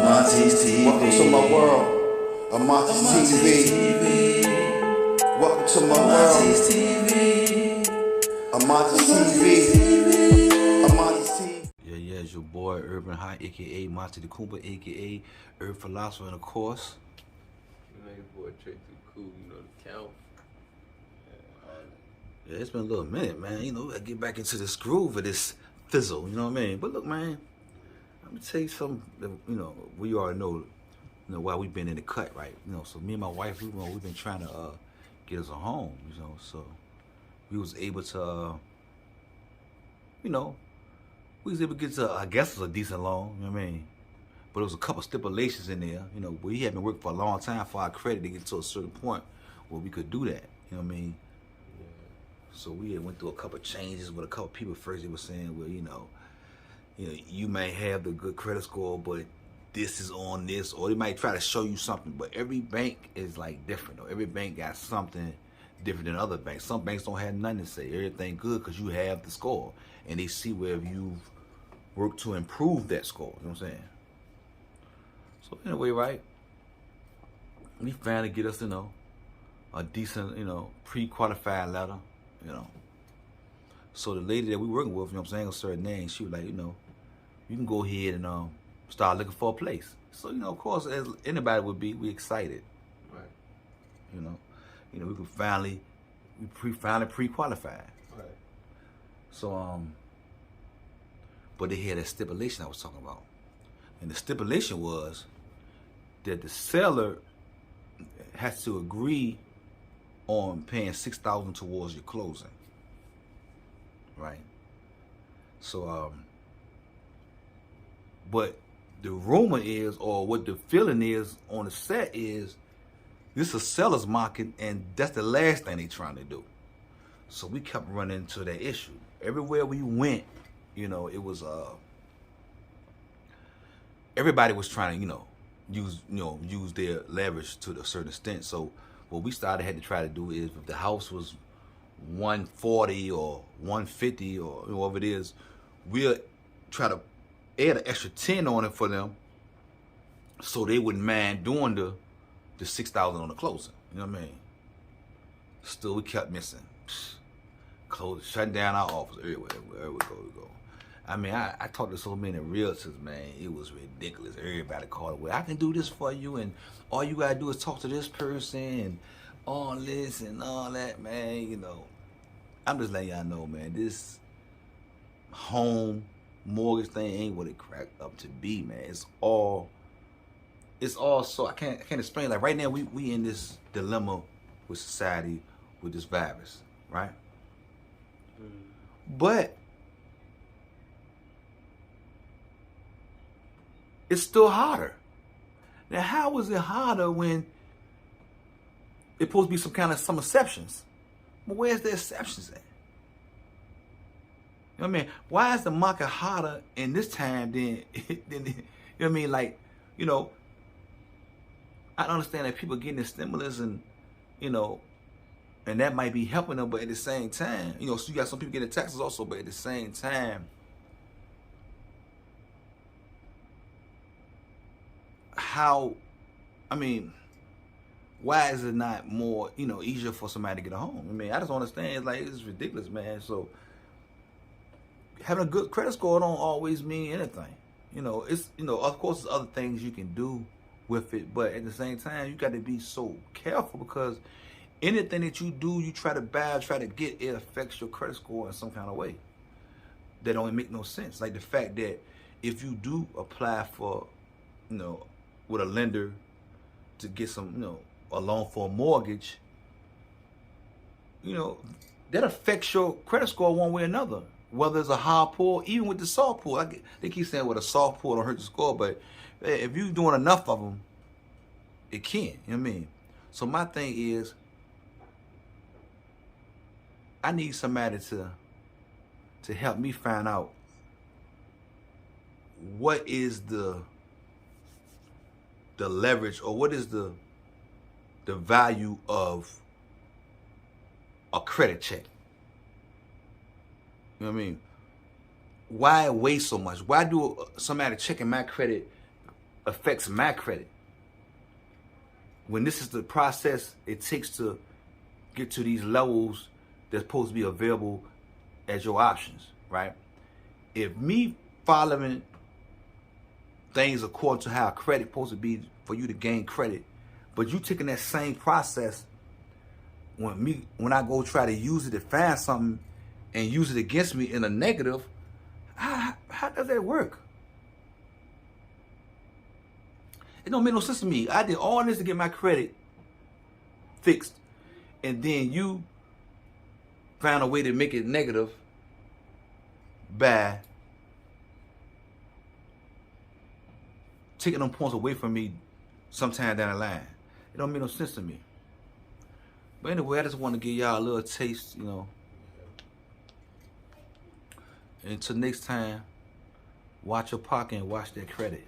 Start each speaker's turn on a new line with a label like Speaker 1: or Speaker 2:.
Speaker 1: Amontes'TV.
Speaker 2: Welcome to my world. Amontes'TV. Welcome to my world. Amontes'TV. Amontes'TV.
Speaker 1: Yeah, it's your boy Urban High, aka Monty the Kumba, aka Urban Philosopher, and of course,
Speaker 3: You know, your boy Trick too cool, you know, the count.
Speaker 1: yeah, it's been a little minute, man. You know, I get back into this groove of this fizzle, you know what I mean? But look, man, let me tell you something. You know, we already know, why we've been in the cut, right? You know, so me and my wife, we've been trying to get us a home, you know, so we was able to, we was able to get to, I guess it was a decent loan, you know what I mean? But there was a couple stipulations in there, you know, we had been working for a long time for our credit to get to a certain point where we could do that, you know what I mean?
Speaker 3: Yeah.
Speaker 1: So we had went through a couple changes with a couple people. First they were saying, well, you know, you may have the good credit score, but this is on this, or they might try to show you something, but every bank is like different, or every bank got something different than other banks. Some banks don't have nothing to say. Everything good because you have the score, and they see where you've worked to improve that score. You know what I'm saying? So anyway, right? We finally get us, a decent, pre-qualified letter, So the lady that we working with, you know what I'm saying, a certain name, she was like, you can go ahead and start looking for a place. So, of course, as anybody would be, we excited.
Speaker 3: Right.
Speaker 1: We could finally pre-qualified.
Speaker 3: Right.
Speaker 1: So, but they had a stipulation I was talking about. And the stipulation was that the seller has to agree on paying $6,000 towards your closing. Right? So, but the rumor is, or what the feeling is on the set is, this is a seller's market, and that's the last thing they trying to do. So we kept running into that issue. Everywhere we went, it was everybody was trying to, use their leverage to a certain extent. So what we had to try to do is, if the house was 140 or 150 or whatever it is, we'll try to add an extra 10 on it for them, so they wouldn't mind doing the $6,000 on the closing. You know what I mean? Still, we kept missing. Shutting down our office everywhere. Wherever we go. I mean, I talked to so many realtors, man. It was ridiculous. Everybody called away. I can do this for you, and all you gotta do is talk to this person, and all this and all that, man. I'm just letting y'all know, man. This home mortgage thing ain't what it cracked up to be, man. It's all so I can't explain. Like right now, we in this dilemma with society with this virus, right? But it's still harder. Now, how is it harder when it's supposed to be some exceptions? But where's the exceptions at? You know what I mean? Why is the market harder in this time than you know what I mean? Like, I understand that people getting the stimulus and and that might be helping them, but at the same time, so you got some people getting taxes also, but at the same time, why is it not more, easier for somebody to get a home? I mean, I just don't understand. It's ridiculous, man. So having a good credit score don't always mean anything. It's, of course, there's other things you can do with it, but at the same time, you got to be so careful, because anything that you do, you try to buy, try to get, it affects your credit score in some kind of way. That don't make no sense. Like the fact that if you do apply for, with a lender to get some, a loan for a mortgage, that affects your credit score one way or another. Whether it's a high pull, even with the soft pull. They keep saying with a soft pull don't hurt the score, but if you're doing enough of them, it can. You know what I mean? So my thing is, I need somebody to help me find out what is the leverage, or what is the value of a credit check. You know what I mean? Why waste so much? Why do somebody checking my credit affects my credit. When this is the process it takes to get to these levels that's supposed to be available as your options, right? If me following things according to how credit supposed to be for you to gain credit, but you taking that same process when I go try to use it to find something and use it against me in a negative, how does that work? It don't make no sense to me. I did all this to get my credit fixed, and then you found a way to make it negative by taking them points away from me sometime down the line. It don't make no sense to me. But anyway, I just want to give y'all a little taste, you know. Until next time, watch your pocket and watch that credit.